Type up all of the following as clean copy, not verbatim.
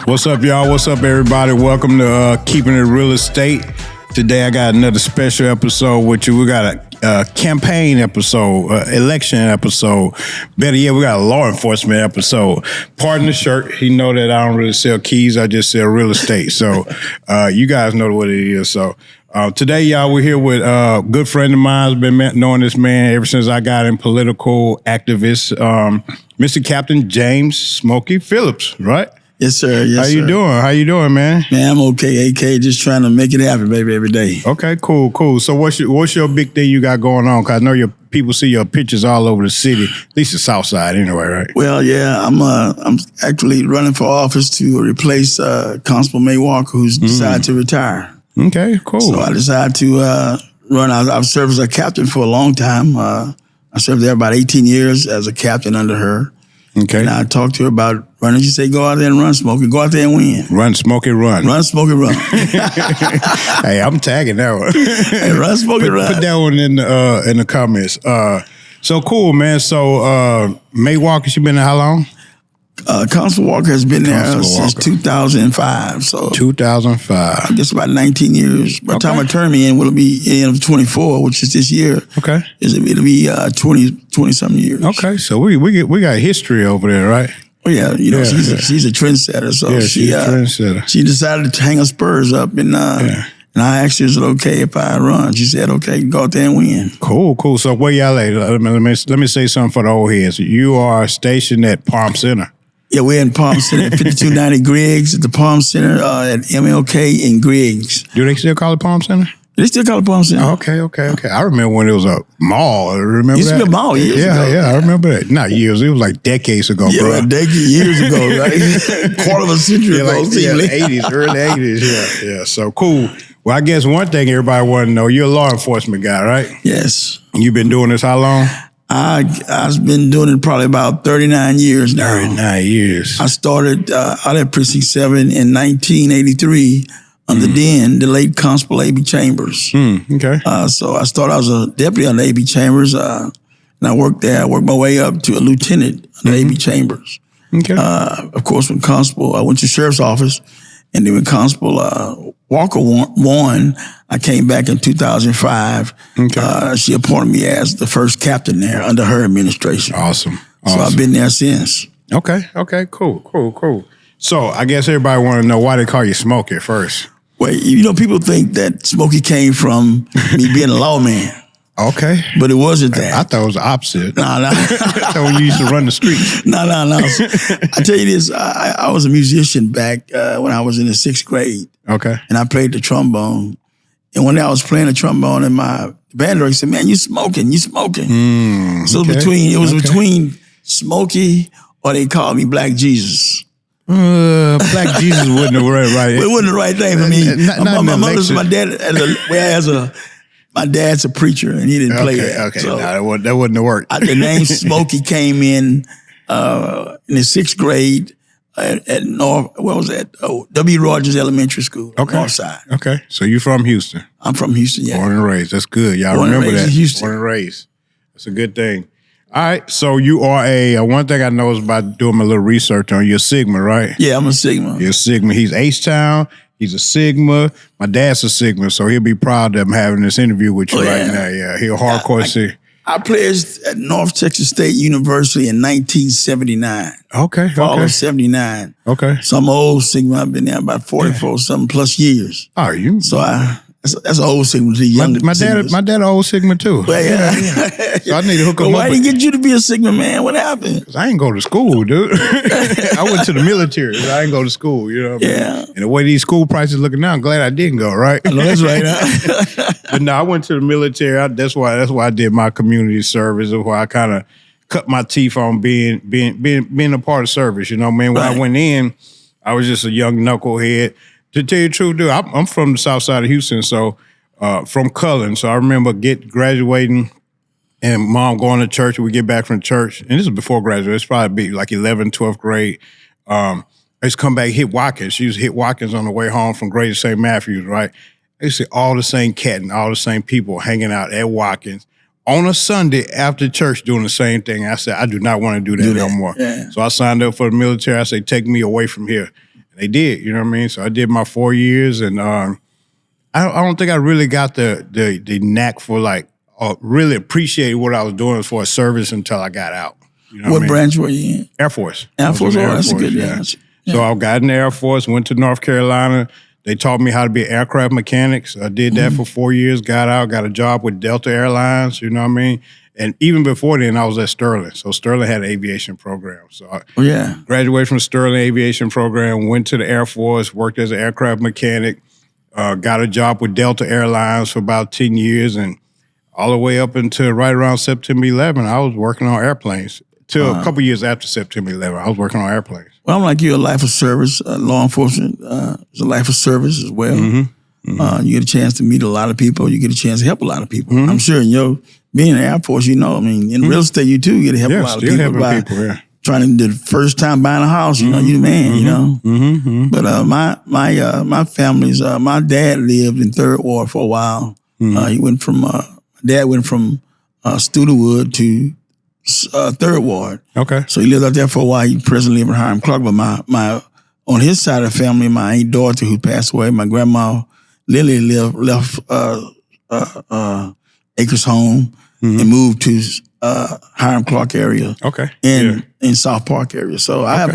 What's up, y'all? What's up, everybody? Welcome to Keeping It Real Estate. Today, I got another special episode with you. We got a campaign episode, election episode. Better yet, we got a law enforcement episode. Pardon the shirt. He know that I don't really sell keys. I just sell real estate. So you guys know what it is. So today, y'all, we're here with a good friend of mine. Has been knowing this man ever since I got in political activist, Mr. Captain James Smokie Phillips, right? Yes, sir. Yes, How you doing? How you doing, man? Man, I'm okay, AK. Just trying to make it happen, baby, every day. Okay, cool. So what's your big thing you got going on? Because I know your people see your pictures all over the city, at least the South Side anyway, right? Well, yeah, I'm actually running for office to replace Constable May Walker, who's decided to retire. Okay, cool. So I decided to run. I've served as a captain for a long time. I served there about 18 years as a captain under her. Okay. And I talked to her about running. She said, go out there and run, Smokie. Go out there and win. Run, Smokie, run. Run, Smokie, run. Hey, I'm tagging that one. Hey, run, Smokie, run. Put that one in the comments. So cool, man. So May Walker, she been there how long? Constable Walker has been there since 2005. So 2005. I guess about 19 years. By the time I turn me in, will be end of 24, which is this year. Okay. It'll be 20-something years. Okay, so we got history over there, right? Oh yeah, she's a trendsetter. So yeah, she's a trendsetter. She decided to hang her spurs up, and I asked her, is it okay if I run? She said, okay, go out there and win. Cool. So where y'all at? Let me say something for the old heads. You are stationed at Palm Center. Yeah, we're in Palm Center, 5290 Griggs at the Palm Center at MLK in Griggs. Do they still call it Palm Center? They still call it Palm Center. Okay. I remember when it was a mall. Remember that? It used to be a mall years ago. Yeah, I remember that. Not years. It was like decades ago, bro. Yeah, years ago, right? Quarter of a century ago. Like, 80s, early 80s. Yeah. So cool. Well, I guess one thing everybody want to know, you're a law enforcement guy, right? Yes. You've been doing this how long? I've been doing it probably about 39 years now. 39 years. I started out at Precinct 7 in 1983 under the late Constable A.B. Chambers. Okay. So I started as a deputy under A.B. Chambers, and I worked there. I worked my way up to a lieutenant under A.B. Chambers. Okay. Of course, when Constable, I went to sheriff's office, and then when Constable Walker won, I came back in 2005. Okay. She appointed me as the first captain there under her administration. Awesome. So I've been there since. Okay. Cool. So I guess everybody want to know why they call you Smokie first. Well, people think that Smokie came from me being a lawman. Okay. But it wasn't that. I thought it was the opposite. No. I thought you used to run the streets. No. I tell you this, I was a musician back when I was in the 6th grade. Okay. And I played the trombone. And one day I was playing the trombone and my band director said, man, you smoking. So it was between Smokie or they called me Black Jesus. Black Jesus wasn't the right. It wasn't the right thing for me. My dad's a preacher and he didn't play that. Okay, so that wouldn't have worked. The name Smokie came in the 6th grade at North, what was that? W. Rogers Elementary School, North Side. Okay, so you from Houston? I'm from Houston, yeah. Born and raised. That's good. Y'all remember that. Houston. Born and raised. That's a good thing. All right, so you are one thing I know is about doing my little research on you, a Sigma, right? Yeah, I'm a Sigma. You're a Sigma. He's H-Town. He's a Sigma. My dad's a Sigma, so he'll be proud of him having this interview with you right now. Yeah, he's a hardcore Sigma. I pledged at North Texas State University in 1979. Okay. Fall of 79. Okay. So I'm an old Sigma. I've been there about 44-something plus years. Oh, you? So that's an old Sigma to young my dad an old Sigma too. Well, yeah. So I need to hook him up. Why didn't get you to be a Sigma, man? What happened? 'Cause I ain't go to school, dude. I went to the military. I ain't go to school, you know what I mean? Yeah. And the way these school prices looking now, I'm glad I didn't go, right? I know that's right. But no, I went to the military. That's why I did my community service. That's why I kind of cut my teeth on being a part of service. You know what I mean? When I went in, I was just a young knucklehead. To tell you the truth, dude, I'm from the south side of Houston, so from Cullen. So I remember graduating and mom going to church. We get back from church, and this is before graduation. It's probably like 11th, 12th grade. I used to come back, hit Watkins. She used to hit Watkins on the way home from Greater St. Matthews, right? I used to see all the same cat and all the same people hanging out at Watkins on a Sunday after church doing the same thing. I said, I do not want to do that no more. Yeah. So I signed up for the military. I said, take me away from here. And they did, you know what I mean? So I did my 4 years, and I don't think I really got the knack for like really appreciating what I was doing for a service until I got out. You know what branch were you in? Air Force. Air Force. Oh, that's a good yeah. answer. So I got in the Air Force, went to North Carolina. They taught me how to be an aircraft mechanic. So I did that for 4 years, got out, got a job with Delta Airlines, you know what I mean? And even before then, I was at Sterling. So Sterling had an aviation program. So I graduated from Sterling Aviation Program, went to the Air Force, worked as an aircraft mechanic, got a job with Delta Airlines for about 10 years. And all the way up until right around September 11, I was working on airplanes. Till a couple years after September 11, I was working on airplanes. Well, I'm like you, a life of service. Law enforcement is a life of service as well. You get a chance to meet a lot of people. You get a chance to help a lot of people. I'm sure in your being in the Air Force, you know, I mean, in real estate, you too get to help a lot of people by trying to do the first time buying a house. You know, you the man. You know, but my family's my dad lived in Third Ward for a while. He went from dad went from Studewood to Third Ward. Okay. So he lived out there for a while. He presently lives in Hiram Clark. But my on his side of the family, my Aunt Dorothy, who passed away, my grandma Lily left Acres Home and moved to Hiram Clark area. Okay. In South Park area. So I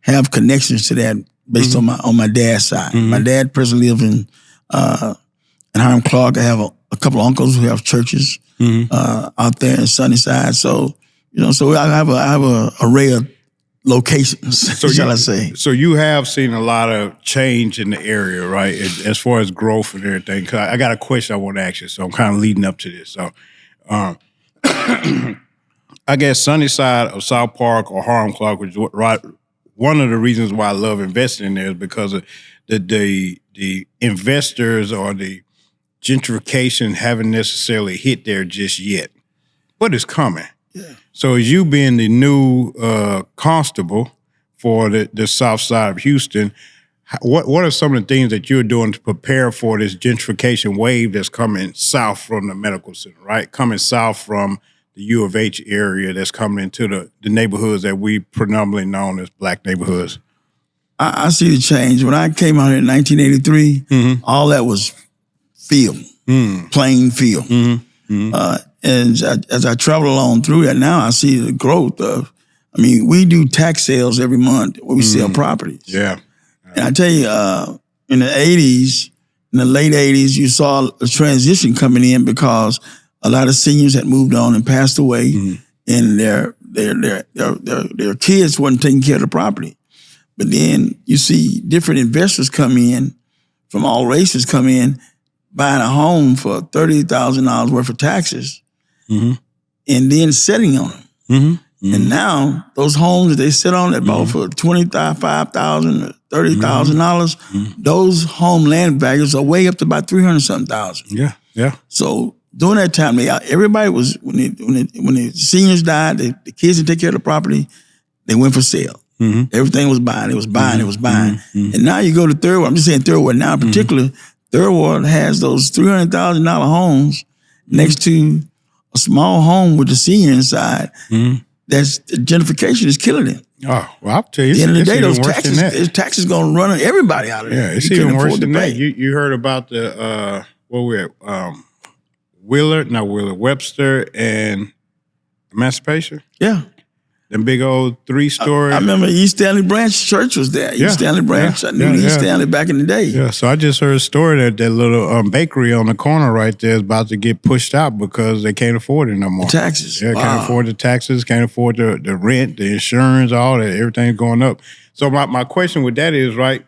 have connections to that based on my dad's side. My dad presently lives in Hiram Clark. I have a couple of uncles who have churches out there in Sunnyside. So, you know, so I have a array of locations, shall I say. So you have seen a lot of change in the area, right? As far as growth and everything. 'Cause I got a question I want to ask you, so I'm kind of leading up to this. So I guess Sunnyside or South Park or Hiram Clark, which is one of the reasons why I love investing in there is because of the investors or the gentrification haven't necessarily hit there just yet, but it's coming. Yeah. So as you being the new constable for the south side of Houston, what are some of the things that you're doing to prepare for this gentrification wave that's coming south from the medical center, right? Coming south from the U of H area that's coming into the neighborhoods that we predominantly known as black neighborhoods? I see the change. When I came out here in 1983, all that was field, plain field. And as I travel along through that now, I see the growth of, I mean, we do tax sales every month where we sell properties. Yeah. And I tell you, in the 80s, in the late 80s, you saw a transition coming in because a lot of seniors had moved on and passed away, and their kids wasn't taking care of the property. But then you see different investors come in from all races come in, buying a home for $30,000 worth of taxes, and then sitting on them. And now those homes that they sit on that bought for $25,000, $30,000, those home land values are way up to about $300,000. Yeah, yeah. So during that time, everybody was when the seniors died, the kids didn't take care of the property, they went for sale. Everything was buying, it was buying, it was buying. And now you go to Third Ward. I'm just saying Third Ward now in particular. Third Ward has those $300,000 homes next to a small home with the senior inside. That's gentrification is killing it. Oh, well, I'll tell you. At the end of the day, those taxes going to run everybody out of there. Yeah, it's even worse than that. You heard about the Webster and Emancipation? Yeah. Them big old 3-story. I remember East Stanley Branch Church was there. East Stanley Branch. I knew East Stanley back in the day. Yeah, so I just heard a story that little bakery on the corner right there is about to get pushed out because they can't afford it no more. The taxes. Yeah, can't afford the taxes, can't afford the rent, the insurance, all that. Everything's going up. So my question with that is, right,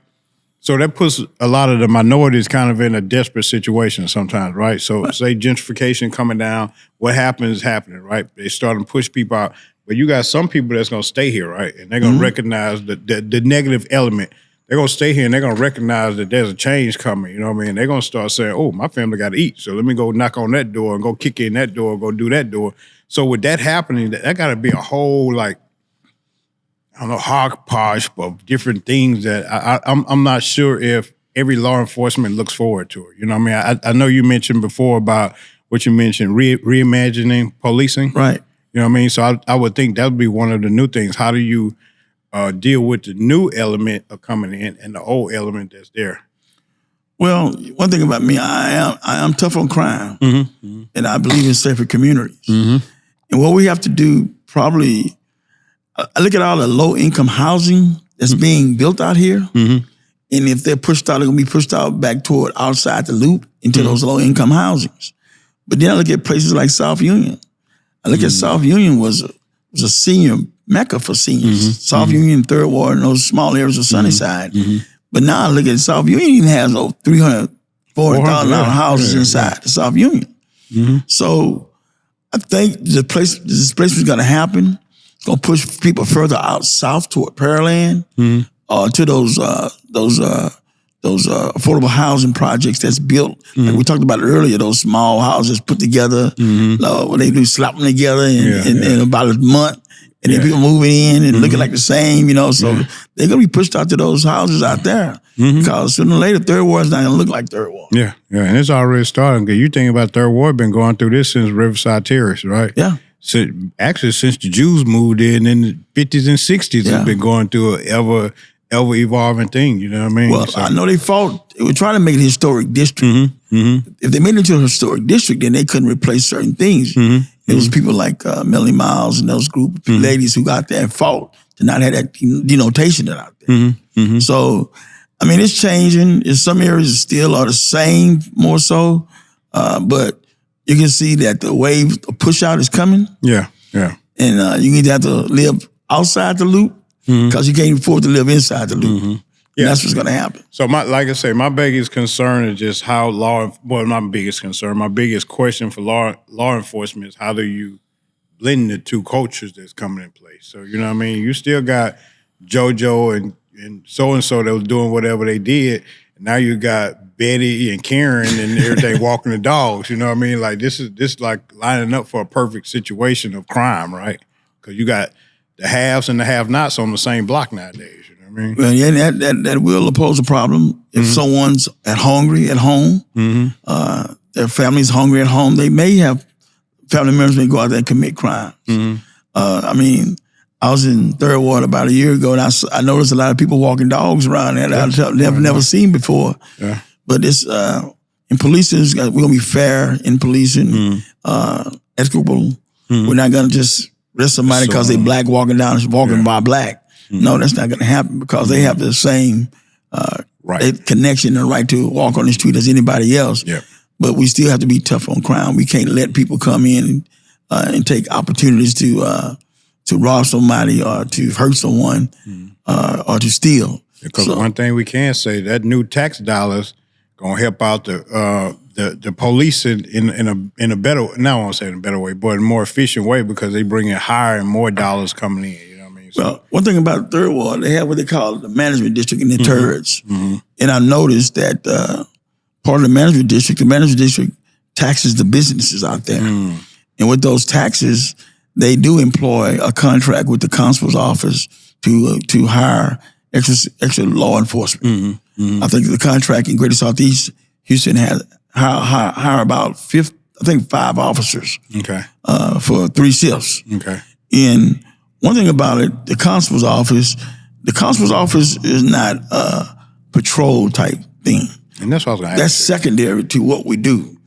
so that puts a lot of the minorities kind of in a desperate situation sometimes, right? So say gentrification coming down, what happens is happening, right? They start to push people out. But you got some people that's going to stay here, right? And they're going to recognize the negative element. They're going to stay here and they're going to recognize that there's a change coming. You know what I mean? They're going to start saying, oh, my family got to eat. So let me go knock on that door and go kick in that door, go do that door. So with that happening, that got to be a whole, like, I don't know, hodgepodge of different things that I'm not sure if every law enforcement looks forward to it. You know what I mean? I know you mentioned before about what you mentioned, reimagining policing. Right. You know what I mean? So I would think that would be one of the new things. How do you deal with the new element of coming in and the old element that's there? Well, one thing about me, I am tough on crime, and I believe in safer communities. And what we have to do, probably, I look at all the low-income housing that's being built out here, and if they're pushed out, they're going to be pushed out back toward outside the loop into those low-income housings. But then I look at places like South Union. I look at South Union was a senior mecca for seniors. South Union, Third Ward, and those small areas of Sunnyside. But now I look at South Union, even has over $340,000 houses inside the South Union. So I think this place was going to happen. It's going to push people further out south toward Pearland, to those affordable housing projects that's built. Like we talked about it earlier, those small houses put together, what they do, slap them together in about a month. And then people moving in and looking like the same, so they're going to be pushed out to those houses out there because sooner or later, Third Ward is not going to look like Third Ward. Yeah, and it's already starting. Because you think about Third Ward, been going through this since Riverside Terrace, right? Yeah. So, actually, since the Jews moved in the 50s and 60s, it's been going through an ever evolving thing, you know what I mean? Well, I know they were trying to make it a historic district. If they made it into a historic district, then they couldn't replace certain things. It was people like Melanie Miles and those group of ladies who got there and fought to not have that denotation out there. So, I mean, it's changing. In some areas still are the same, more so. But you can see that the wave of push out is coming. Yeah. And you need to have to live outside the loop because you can't afford to live inside the loop. Yeah, that's what's going to happen. So, like I say, my biggest concern is just how my biggest question for law enforcement is how do you blend the two cultures that's coming in place? So, you know what I mean? You still got JoJo and so-and-so that was doing whatever they did. And now you got Betty and Karen and everything walking the dogs. You know what I mean? Like, this is like lining up for a perfect situation of crime, right? Because you got the haves and the have-nots on the same block nowadays. Well, yeah, that will pose a problem. If someone's hungry at home, their family's hungry at home, they may have family members may go out there and commit crimes. I mean, I was in Third Ward about a year ago, and I noticed a lot of people walking dogs around there that I've never seen before. Yeah. But it's in policing, we're gonna be fair in policing, equitable. We're not gonna just arrest somebody because they black walking by black. No, that's not going to happen because they have the same connection and right to walk on the street as anybody else. Yeah. But we still have to be tough on crime. We can't let people come in and take opportunities to rob somebody or to hurt someone or to steal. Because one thing we can say, that new tax dollars gonna help out the police in a better, now I won't say in a better way, but in a more efficient way because they bring in higher and more dollars coming in. Well, one thing about Third Ward, they have what they call the management district in the turrets. And I noticed that part of the management district taxes the businesses out there. And with those taxes, they do employ a contract with the constable's office to hire extra law enforcement. I think the contract in Greater Southeast Houston has hire about 5 officers for 3 shifts. And one thing about it, the constable's office is not a patrol type thing. And that's what I was going to ask. That's secondary to what we do.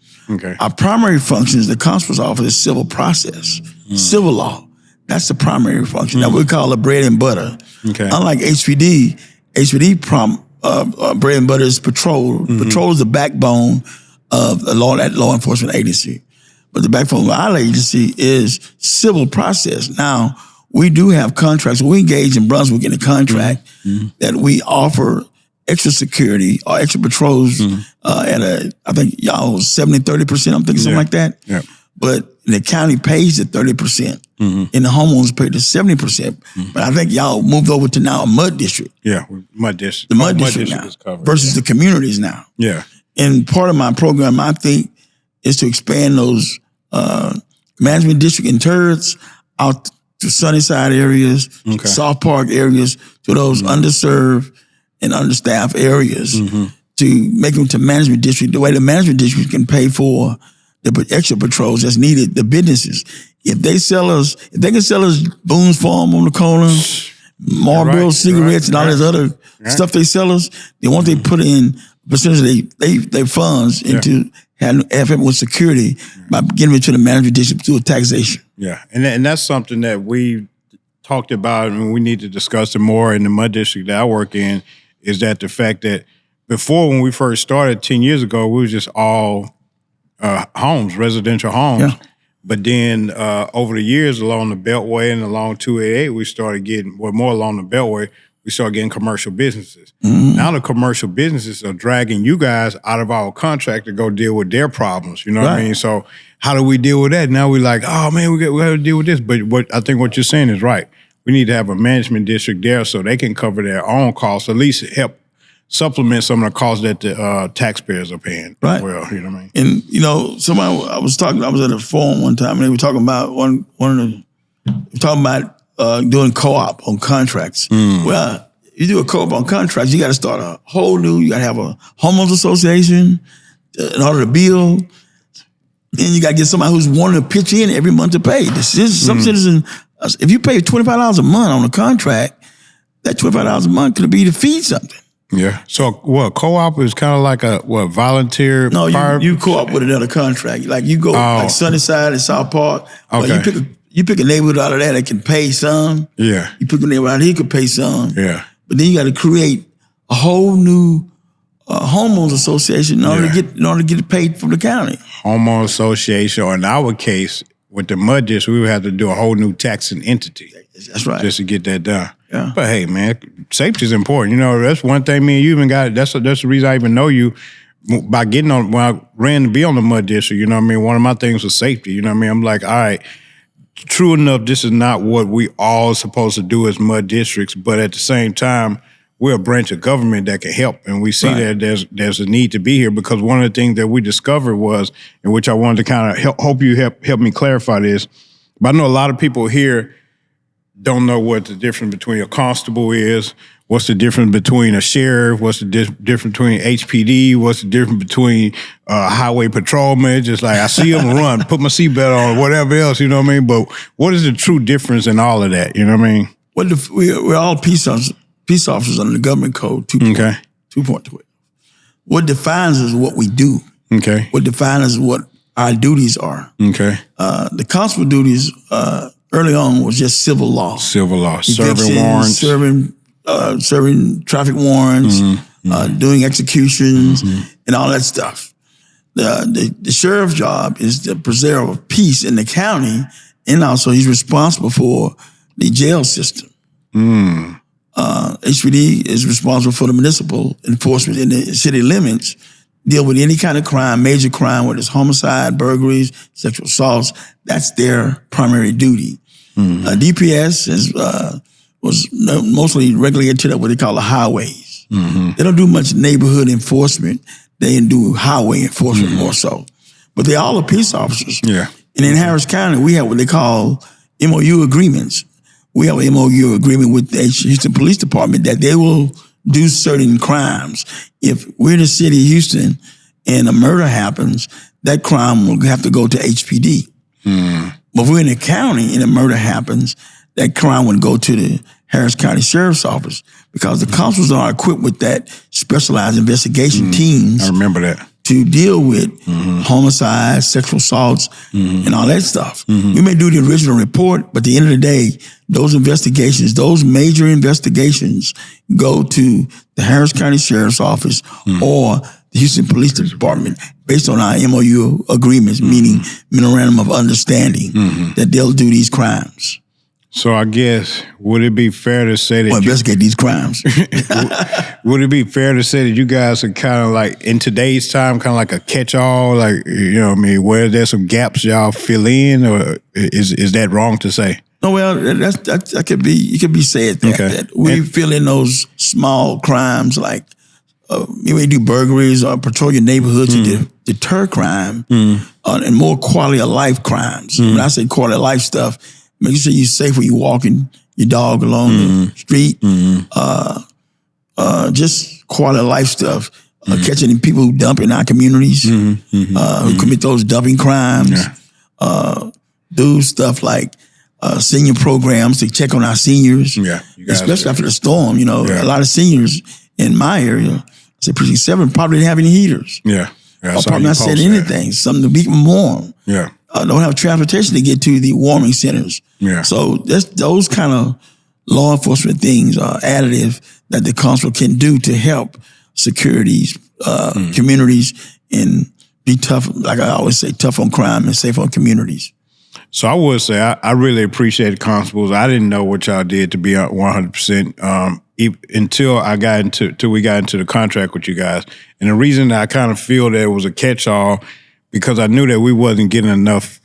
Our primary function is the constable's office is civil process, civil law. That's the primary function. That we call the bread and butter. Unlike HPD, bread and butter is patrol. Patrol is the backbone of that law enforcement agency. But the backbone of our agency is civil process. Now, we do have contracts. We engage in Brunswick in a contract that we offer extra security or extra patrols at I think y'all 70-30%, I'm thinking something like that. Yeah. But the county pays the 30% and the homeowners pay the 70%. But I think y'all moved over to now a mud district. Yeah, mud district. The mud district now is covered, versus the communities now. Yeah. And part of my program, I think, is to expand those management district and turrets out to Sunnyside areas, South Park areas, to those underserved and understaffed areas, to make them to management district. The way the management district can pay for the extra patrols that's needed, the businesses. If they can sell us Boone's Farm on the corner, Marlboro cigarettes and all this other stuff they sell us. They want they put in percentage of their funds into having with security by giving it to the manager district through taxation. Yeah, and that's something that we talked about and we need to discuss it more in the mud district that I work in, is that the fact that before, when we first started 10 years ago, we were just all homes, residential homes. Yeah. But then over the years along the Beltway and along 288, we started getting, more along the Beltway, we started getting commercial businesses. Now the commercial businesses are dragging you guys out of our contract to go deal with their problems. You know what I mean? So how do we deal with that? Now we're like, oh man, we got to deal with this. But I think what you're saying is right. We need to have a management district there so they can cover their own costs, at least help supplement some of the costs that the taxpayers are paying. Right. Well, you know what I mean? And, you know, I was at a forum one time and they were talking about doing co-op on contracts. Well, you do a co-op on contracts, you got to start a whole new, you got to have a homeowners association in order to build. Then you got to get somebody who's wanting to pitch in every month to pay. Some citizen, if you pay $25 a month on a contract, that $25 a month could be to feed something. Yeah. So what, co-op is kind of like a volunteer? No, you co-op with another contract. Like you go like Sunnyside and South Park. Okay. You pick a neighborhood out of that can pay some. Yeah. You pick a neighborhood out here can pay some. Yeah. But then you got to create a whole new homeowners association in order to get it paid from the county. Homeowners association, or in our case, with the mud district, we would have to do a whole new taxing entity. That's right. Just to get that done. Yeah. But hey, man, safety is important. You know, that's one thing me and you even got. That's the reason I even know you by getting on, when I ran to be on the mud district, you know what I mean? One of my things was safety. You know what I mean? I'm like, all right, true enough, this is not what we all supposed to do as mud districts, but at the same time, we're a branch of government that can help. And we see that there's a need to be here, because one of the things that we discovered was, in which I wanted to kind of help you help me clarify this, but I know a lot of people here don't know what the difference between a constable is, what's the difference between a sheriff, what's the difference between HPD, what's the difference between highway patrolman. Just like, I see them run, put my seatbelt on, whatever else, you know what I mean? But what is the true difference in all of that, you know what I mean? Well, we're all peace officers under the government code 2.2. What defines us is what we do. Okay. What defines us is what our duties are. Okay. The constable duties early on was just civil law. Civil law, serving warrants, serving traffic warrants, doing executions, and all that stuff. The sheriff's job is to preserve peace in the county, and also he's responsible for the jail system. HPD is responsible for the municipal enforcement in the city limits, deal with any kind of crime, major crime, whether it's homicide, burglaries, sexual assaults. That's their primary duty. DPS was mostly regulated to what they call the highways. They don't do much neighborhood enforcement. They do highway enforcement more so. But they all are peace officers. Yeah. And in Harris County, we have what they call MOU agreements. We have an MOU agreement with the Houston Police Department that they will do certain crimes. If we're in the city of Houston and a murder happens, that crime will have to go to HPD. But if we're in the county and a murder happens, that crime would go to the Harris County Sheriff's Office, because the constables are equipped with that specialized investigation teams. I remember that. To deal with homicides, sexual assaults, and all that stuff. We may do the original report, but at the end of the day, those investigations, those major investigations, go to the Harris County Sheriff's Office or the Houston Police Department based on our MOU agreements, meaning memorandum of understanding, that they'll do these crimes. So I guess, would it be fair to say that investigate these crimes? Would it be fair to say that you guys are kind of like, in today's time, kind of like a catch-all, like, you know what I mean, where there's some gaps y'all fill in, or is that wrong to say? No, well, that could be, it could be said that we fill in those small crimes, like you may do burglaries or patrol your neighborhood to deter crime, and more quality of life crimes. When I say quality of life stuff, making sure you're safe when you're walking your dog along the street. Just quality of life stuff. Catching people who dump in our communities, who commit those dumping crimes. Do stuff like senior programs to check on our seniors. Yeah, especially after the storm. A lot of seniors in my area, say Precinct 7, probably didn't have any heaters. Yeah. Or probably not said anything, something to keep them warm. Yeah. Don't have transportation to get to the warming centers. Yeah. So those kind of law enforcement things are additive that the constable can do to help securities, communities, and be tough, like I always say, tough on crime and safe on communities. So I would say I really appreciate the constables. I didn't know what y'all did to be 100%. Until we got into the contract with you guys. And the reason that I kind of feel that it was a catch-all, because I knew that we wasn't getting enough,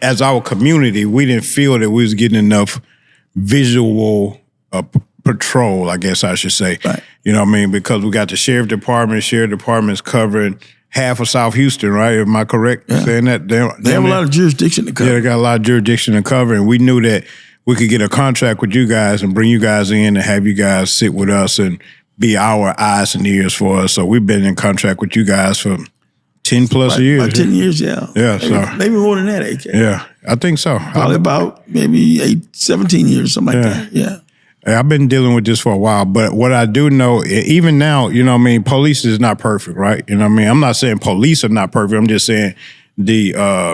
as our community, we didn't feel that we was getting enough visual patrol, I guess I should say. Right. You know what I mean? Because we got the sheriff department's covering half of South Houston, right? Am I correct saying that? They have a lot of jurisdiction to cover. Yeah, they got a lot of jurisdiction to cover, and we knew that we could get a contract with you guys and bring you guys in and have you guys sit with us and be our eyes and ears for us. So we've been in contract with you guys for 10 plus years. About 10 years, yeah. Yeah, maybe more than that, AK. Yeah, I think so. Probably about maybe 17 years, something like that. Yeah. I've been dealing with this for a while, but what I do know, even now, you know what I mean, police is not perfect, right? You know what I mean? I'm not saying police are not perfect. I'm just saying the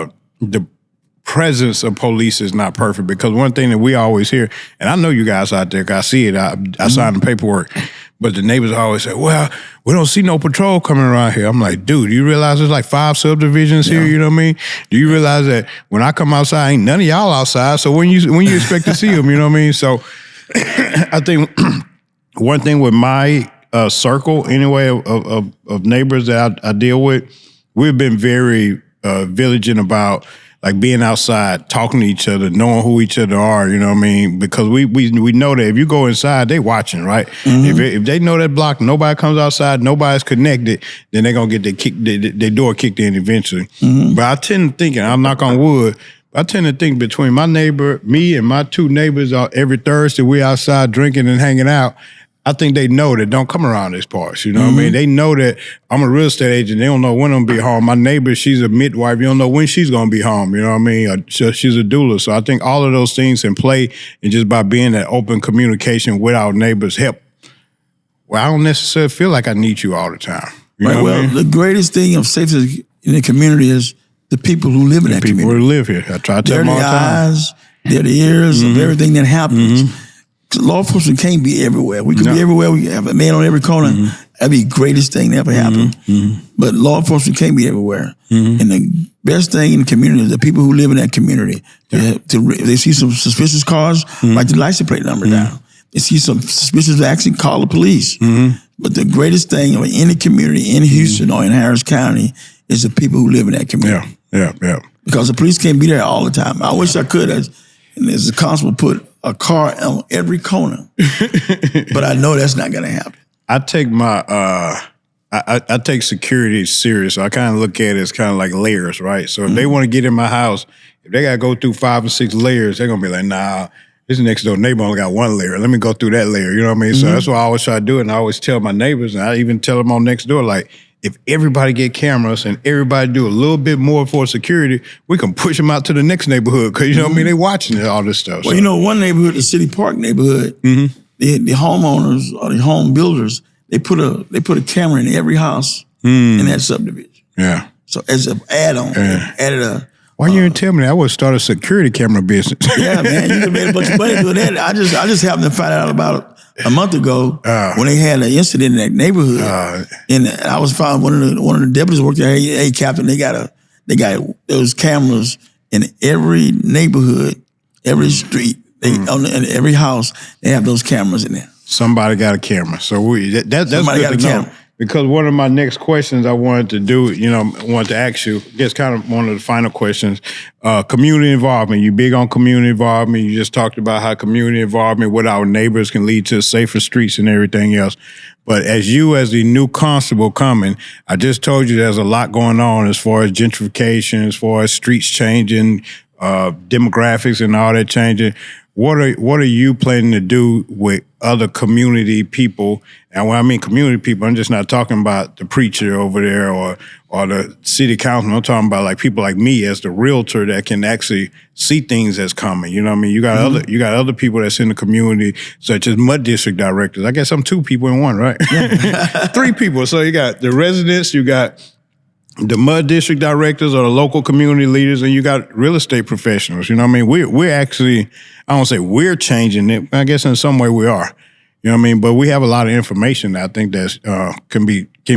presence of police is not perfect, because one thing that we always hear, and I know you guys out there, I see it, I sign the paperwork, but the neighbors always say, well, we don't see no patrol coming around here. I'm like, dude, do you realize there's like 5 subdivisions here, you know what I mean? Do you realize that when I come outside, ain't none of y'all outside, so when you expect to see them, you know what I mean? So I think one thing with my circle, anyway, of neighbors that I deal with, we've been very vigilant about like being outside, talking to each other, knowing who each other are, you know what I mean? Because we know that if you go inside, they watching, right? Mm-hmm. If they know that block, nobody comes outside, nobody's connected, then they're going to get their door kicked in eventually. Mm-hmm. But I tend to think, and I'll knock on wood, I tend to think between my neighbor, me and my 2 neighbors, every Thursday we outside drinking and hanging out, I think they know that don't come around these parts, you know what I mean? They know that I'm a real estate agent. They don't know when I'm going to be home. My neighbor, she's a midwife. You don't know when she's going to be home, you know what I mean? She's a doula. So I think all of those things in play, and just by being that open communication with our neighbors help. Well, I don't necessarily feel like I need you all the time. You know what I mean? The greatest thing of safety in the community is the people who live in that community. People who live here. I try to tell them all the time. They're the eyes, they're the ears of everything that happens. Law enforcement can't be everywhere. We could be everywhere. We have a man on every corner. That'd be the greatest thing that ever happened. But law enforcement can't be everywhere. And the best thing in the community is the people who live in that community. They see some suspicious cars, write the license plate number down. They see some suspicious action, call the police. But the greatest thing in any community in Houston or in Harris County is the people who live in that community. Yeah. Because the police can't be there all the time. I wish I could, as a constable, put a car on every corner. But I know that's not going to happen. I take my I take security serious. So I kind of look at it as kind of like layers, right? So if they want to get in my house, if they got to go through 5 or 6 layers, they're going to be like, nah, this next door neighbor only got 1 layer. Let me go through that layer. You know what I mean? So that's what I always try to do. And I always tell my neighbors, and I even tell them on next door, like, if everybody get cameras and everybody do a little bit more for security, we can push them out to the next neighborhood, because, you know what I mean, they watching all this stuff. Well, so. One neighborhood, the City Park neighborhood, the homeowners or the home builders, they put a camera in every house in that subdivision. Yeah. So as an add-on, added a... Why you didn't tell me that? I would start a security camera business. Yeah, man, you could make a bunch of money doing that. I just happened to find out about a month ago when they had an incident in that neighborhood, and I was found one of the deputies worked there. Hey, Captain, they got those cameras in every neighborhood, every street, in every house. They have those cameras in there. Somebody got a camera, so that's good to know. Because one of my next questions I wanted to do, wanted to ask you, just kind of one of the final questions, community involvement. You big on community involvement. You just talked about how community involvement with our neighbors can lead to safer streets and everything else. But as the new constable coming, I just told you there's a lot going on as far as gentrification, as far as streets changing, demographics and all that changing. What are you planning to do with other community people. And when I mean community people, I'm just not talking about the preacher over there or the city councilman. I'm talking about like people like me as the realtor that can actually see things that's coming. You know what I mean? You got other people that's in the community, such as mud district directors. I guess I'm 2 people in one, right? 3 people. So you got the residents, you got the mud district directors or the local community leaders, and you got real estate professionals. You know what I mean? We're actually, I don't say we're changing it. I guess in some way we are. You know what I mean? But we have a lot of information that I think that can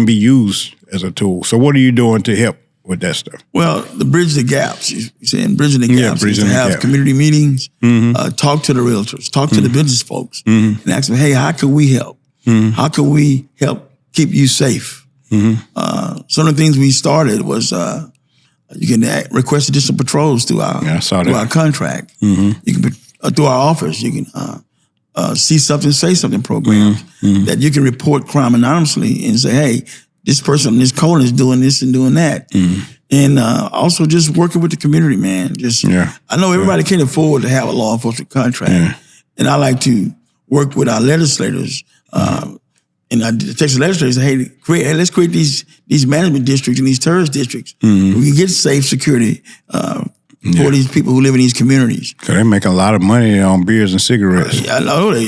be used as a tool. So what are you doing to help with that stuff? Well, the bridge the gaps. You're saying bridging the gaps. Yeah, bridging to the have gap. community meetings, talk to the realtors, talk to the business folks, and ask them, hey, how can we help? How can we help keep you safe? Some of the things we started was you can request additional patrols through our contract. You can through our office. You can see something, say something programs that you can report crime anonymously and say, hey, this person in this corner is doing this and doing that. And also just working with the community, man. I know everybody can't afford to have a law enforcement contract. And I like to work with our legislators and the Texas legislators say, hey, let's create these management districts and these terrorist districts. We can get safe security for these people who live in these communities. Because they're making a lot of money on beers and cigarettes. I know. They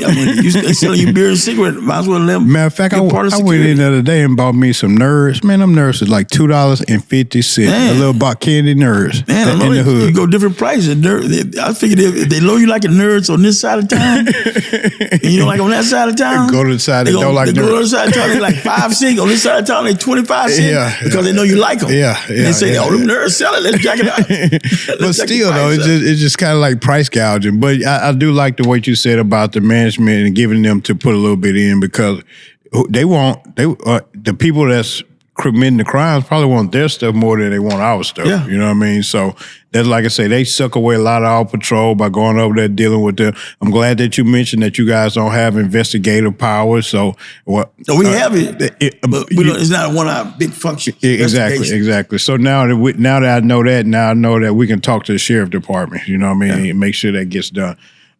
selling you beer and cigarettes. Might as well let them. Matter of fact, I went in the other day and bought me some Nerds. Man, them Nerds is like $2.50. A little box candy Nerds in the hood. You go different prices. I figured if they loan you like a Nerds on this side of town, and you don't like on that side of town, go to the side that don't like Nerds. Go to the other side of town, they like 5 cents. On this side of town, they 25 cents because they know you like them. And they say, oh, them Nerds selling. Let's jack it out. But still, though, it's just kind of like price gouging. But I do like the way you said about the management and giving them to put a little bit in because the people that's committing the crimes probably want their stuff more than they want our stuff. Yeah. You know what I mean? So that's like I say, they suck away a lot of our patrol by going over there dealing with them. I'm glad that you mentioned that you guys don't have investigative powers. So we have it, but it's not one of our big functions. Exactly. So now that I know that, now I know that we can talk to the sheriff department. You know what I mean? And make sure that gets done.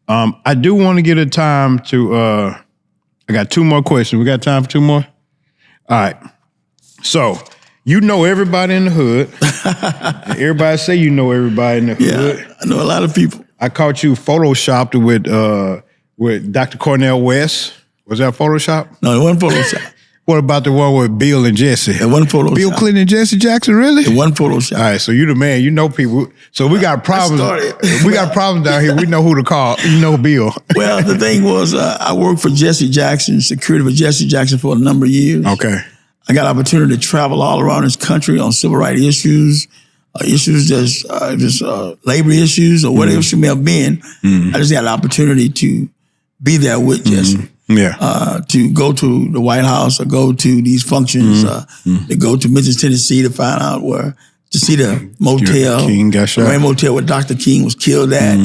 I do want to get a time to. I got 2 more questions. We got time for 2 more? All right. So, you know everybody in the hood. Everybody say you know everybody in the hood. Yeah, I know a lot of people. I caught you photoshopped with Dr. Cornell West. Was that Photoshop? No, it wasn't Photoshop. What about the one with Bill and Jesse? It wasn't Photoshop. Bill Clinton and Jesse Jackson, really? It wasn't Photoshop. All right, so you the man. You know people. So we got problems. We got problems down here. We know who to call. You know Bill. Well, the thing was, I worked for Jesse Jackson, security for Jesse Jackson for a number of years. Okay. I got opportunity to travel all around this country on civil rights issues, just labor issues or whatever it may have been. I just had an opportunity to be there with Jesse. To go to the White House or go to these functions, to go to Memphis, Tennessee to find out to see the motel, King got shot. the Grand Motel where Dr. King was killed at,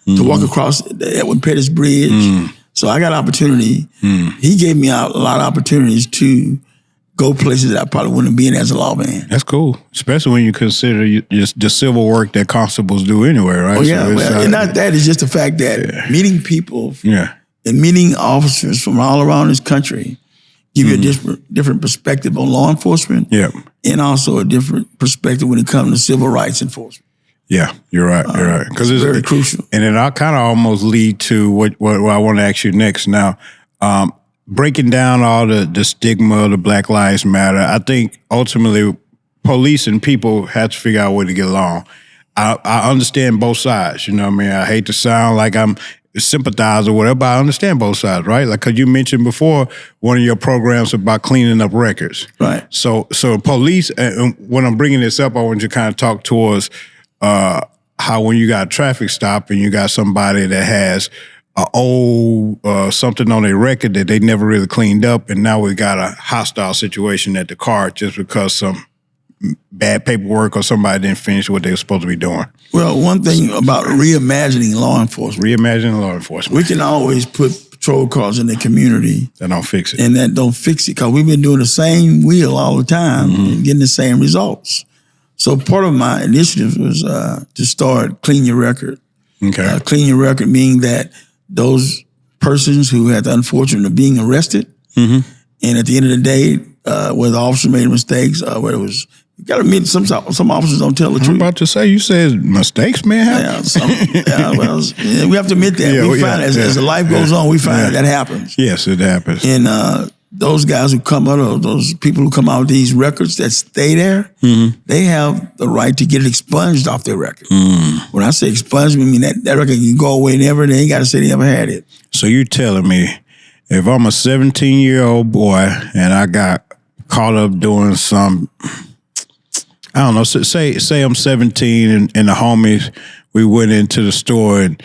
to walk across the Edwin Pettus Bridge. So I got an opportunity. He gave me a lot of opportunities to go places that I probably wouldn't have been as a lawman. That's cool, especially when you consider just the civil work that constables do anyway, right? Oh yeah, and not that, it's just the fact that meeting people and meeting officers from all around this country give you a different perspective on law enforcement and also a different perspective when it comes to civil rights enforcement. Yeah, you're right. You're right. Because it's very crucial. And it kind of almost lead to what I want to ask you next. Now, breaking down all the stigma of the Black Lives Matter, I think ultimately police and people have to figure out a way to get along. I understand both sides. You know what I mean? I hate to sound like I'm sympathize or whatever, but I understand both sides, right? Like, cause you mentioned before, one of your programs about cleaning up records. Right. So police, and when I'm bringing this up, I want you to kind of talk towards how when you got a traffic stop and you got somebody that has something on their record that they never really cleaned up, and now we got a hostile situation at the car just because some bad paperwork or somebody didn't finish what they were supposed to be doing. Well, one thing about reimagining law enforcement. We can always put patrol cars in the community. That don't fix it. And that don't fix it because we've been doing the same wheel all the time and getting the same results. So part of my initiative was to start Clean Your Record. Okay. Clean Your Record meaning that those persons who had the unfortunate of being arrested. And at the end of the day, where the officer made mistakes, where it was, you got to admit, some officers don't tell the truth. I'm about to say, you said mistakes, man. We have to admit that. We find as the life goes on, we find that happens. Yes, it happens. And those guys who come out, or those people who come out with these records that stay there, they have the right to get it expunged off their record. When I say expunged, I mean that record can go away never. They ain't got to say they ever had it. So you telling me, if I'm a 17-year-old boy and I got caught up doing some, I don't know, say I'm 17 and the homies, we went into the store and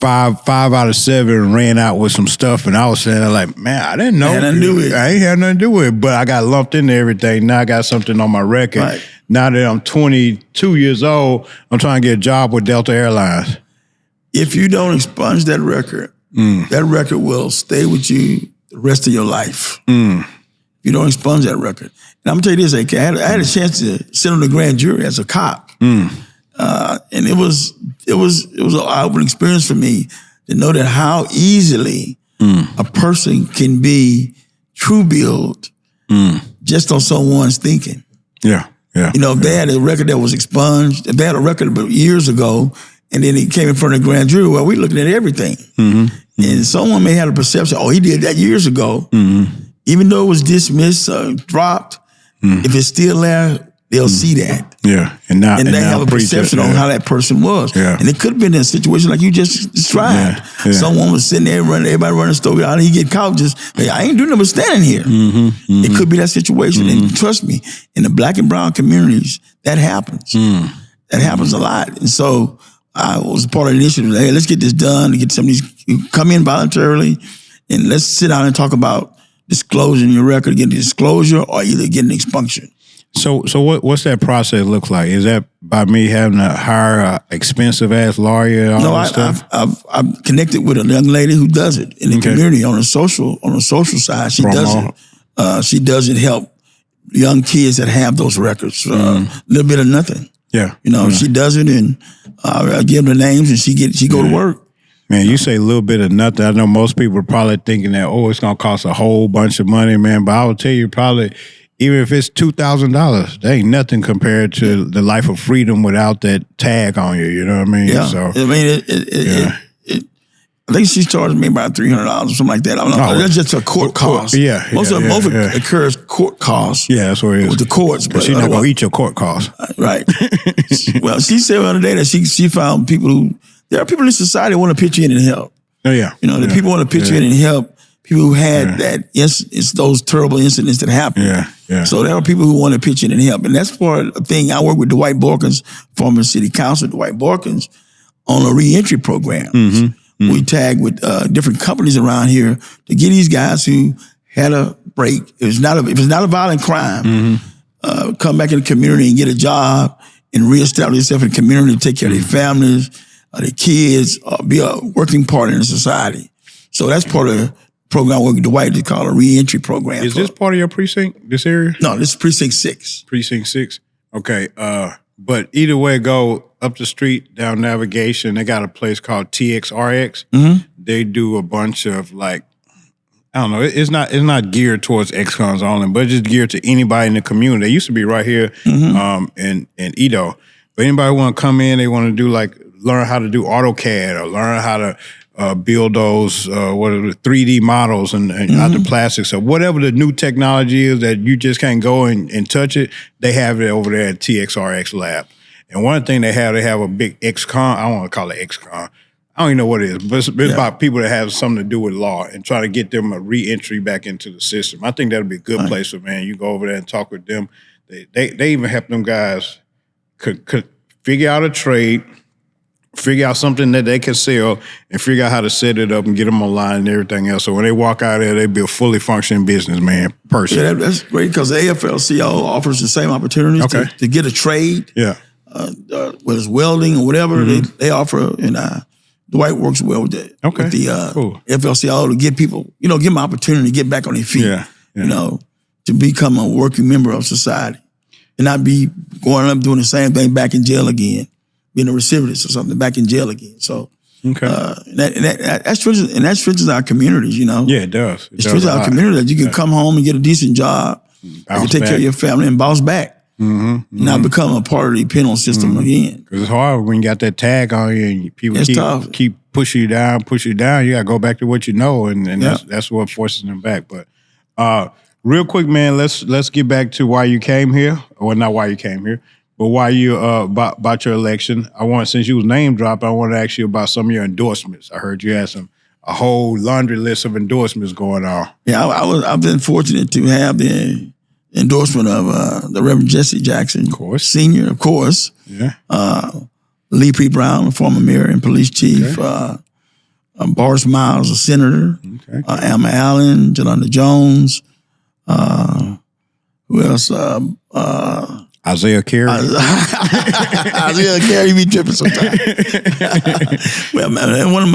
five out of 7 ran out with some stuff, and I was saying like, man, I didn't know. I ain't had nothing to do with it, but I got lumped into everything. Now I got something on my record. Right. Now that I'm 22 years old, I'm trying to get a job with Delta Airlines. If you don't expunge that record, that record will stay with you the rest of your life. If you don't expunge that record. And I'm gonna tell you this, AK, I had a chance to sit on the grand jury as a cop. And it was an eye-opening experience for me to know that how easily a person can be true-billed just on someone's thinking. Yeah. You know, if they had a record that was expunged, if they had a record about years ago, and then it came in front of the grand jury, well, we're looking at everything. And someone may have a perception, oh, he did that years ago. Even though it was dismissed, dropped, if it's still there, they'll see that. Yeah. And they have a perception on how that person was. Yeah. And it could have been a situation like you just described. Someone was sitting there running, everybody running the store, how did he get caught? Just, hey, I ain't doing nothing but standing here. It could be that situation. And trust me, in the black and brown communities, that happens. That happens a lot. And so I was part of the initiative. Hey, let's get this done, to get some of these come in voluntarily, and let's sit down and talk about disclosing your record, getting disclosure, or either getting expunction. So what's that process look like? Is that by me having to hire an expensive ass lawyer? No, I've connected with a young lady who does it in the community on a social side. She does it. She does it help young kids that have those records. A little bit of nothing. Yeah, she does it, and I give them the names, and she go to work. Man, you say a little bit of nothing. I know most people are probably thinking that, it's going to cost a whole bunch of money, man. But I will tell you, probably, even if it's $2,000, that ain't nothing compared to the life of freedom without that tag on you. You know what I mean? Yeah. So, I mean, I think she's charging me about $300 or something like that. I don't know. That's just a court cost. Most of it occurs court costs. Yeah, that's what it is. With the courts. But she's not going to eat your court costs. Right. Well, she said the other day that she found people who, there are people in society who want to pitch in and help. Oh, yeah. The people want to pitch in and help people who had that, it's those terrible incidents that happened. Yeah. So there are people who want to pitch in and help. And that's part of the thing. I work with Dwight Borkins, former city councilor Dwight Borkins, on a reentry program. We tag with different companies around here to get these guys who had a break. If it's not a violent crime, come back in the community and get a job and reestablish yourself in the community, take care of their families, their kids, be a working part in the society. So that's part of the program I work with Dwight. They call a reentry program. Is this part of your precinct, this area? No, this is Precinct 6. Precinct 6. Okay. But either way, go up the street, down Navigation. They got a place called TXRX. They do a bunch of I don't know. It's not geared towards ex-cons only, but it's just geared to anybody in the community. They used to be right here in Edo. But anybody want to come in, they want to do learn how to do AutoCAD or learn how to build those 3D models and out the plastics or whatever the new technology is that you just can't go and touch it. They have it over there at TXRX Lab. And one thing they have a big ex-con. I don't want to call it ex-con. I don't even know what it is, but it's about people that have something to do with law and try to get them a re-entry back into the system. I think that'd be a good place for, man. You go over there and talk with them. They even help them guys could figure out a trade, figure out something that they can sell, and figure out how to set it up and get them online and everything else. So when they walk out of there, they be a fully functioning businessman person. Yeah, that's great because the AFL-CIO offers the same opportunities to get a trade. Yeah. Whether it's welding or whatever, they offer, and Dwight works well with the AFL-CIO to get people, give them opportunity to get back on their feet, to become a working member of society and not be going up doing the same thing back in jail again, being a recidivist or something, back in jail again. So Okay. That stretches our communities, you know. Yeah, it does. It stretches our community that you can come home and get a decent job, you can take care of your family and bounce back. Not become a part of the penal system again. Because it's hard when you got that tag on you and people keep pushing you down. You got to go back to what you know, and that's what forces them back. But real quick, man, let's get back to why you came here. Well, not why you came here, but why you about your election. Since you was name dropped, I want to ask you about some of your endorsements. I heard you had a whole laundry list of endorsements going on. Yeah, I've been fortunate to have the endorsement of the Reverend Jesse Jackson, Sr., of course. Yeah. Lee P. Brown, former mayor and police chief. Boris Miles, a senator. Alma Allen, Jolanda Jones. Who else? Isaiah Carey. Isaiah Carey be tripping sometimes. Well, man, one of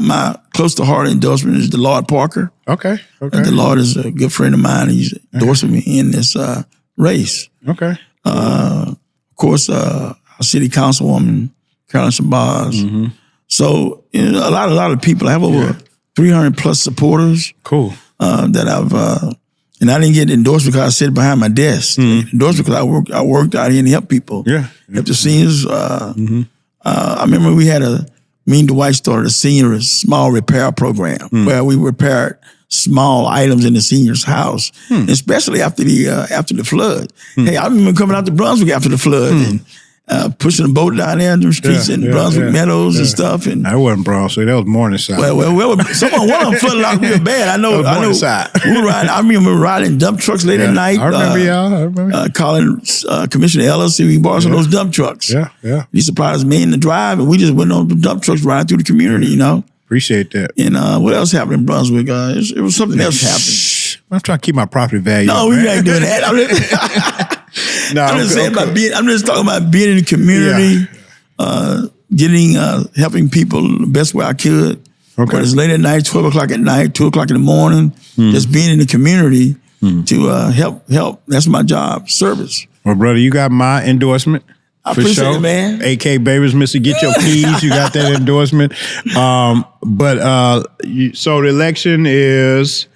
my close to heart endorsement is the Lord Parker. Okay. The Lord is a good friend of mine. He's endorsing me in this race. Okay. Of course, our city councilwoman, Carolyn Shabazz. So, you know, a lot of people. I have over 300 plus supporters. Cool. That I've and I didn't get endorsed because I sat behind my desk. Endorsed because I worked out here and helped people. Helped the seniors. I remember we had me and Dwight started a senior small repair program where we repaired small items in the senior's house, especially after the flood. Hey, I remember coming out to Brunswick after the flood and pushing a boat down there in the streets in Brunswick Meadows and stuff. And that wasn't Brunswick, that was Morningside. Well, one of them flooded out real bad. I know. Morningside. We were riding. I remember riding dump trucks late at night. I remember y'all. I remember. Calling Commissioner Ellis, we borrowed some of those dump trucks. He surprised me in the drive, and we just went on the dump trucks riding through the community. You know. Appreciate that. And what else happened in Brunswick? It was something else happening. I'm trying to keep my property value. No, we ain't doing that. I'm just saying about being. I'm just talking about being in the community, helping people the best way I could. Whether it's late at night, 12 o'clock at night, 2 o'clock in the morning, just being in the community to help. That's my job, service. Well, brother, you got my endorsement. I appreciate it, man. AK Babies, Mr. Get Your Keys. You got that endorsement. So the election is.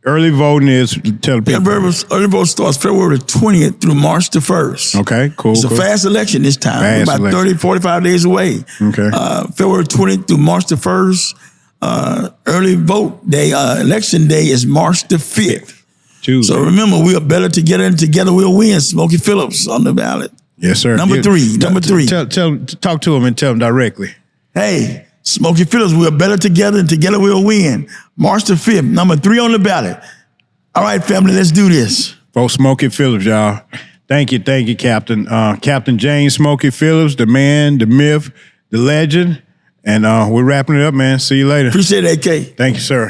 Early voting is, tell people. Early vote starts February 20th through March the 1st. Okay, cool. It's a fast election this time. About 30, 45 days away. Okay. February 20th through March the 1st. Early vote day, election day is March the 5th. Tuesday. So remember, we are better together and together we'll win. Smokie Phillips on the ballot. Yes, sir. Number three. Talk to him and tell him directly. Hey, Smokie Phillips, we are better together and together we'll win. March the 5th, number 3 on the ballot. All right, family, let's do this. Folks, Smokie Phillips, y'all. Thank you, Captain. Captain James Smokie Phillips, the man, the myth, the legend. And we're wrapping it up, man. See you later. Appreciate it, AK. Thank you, sir.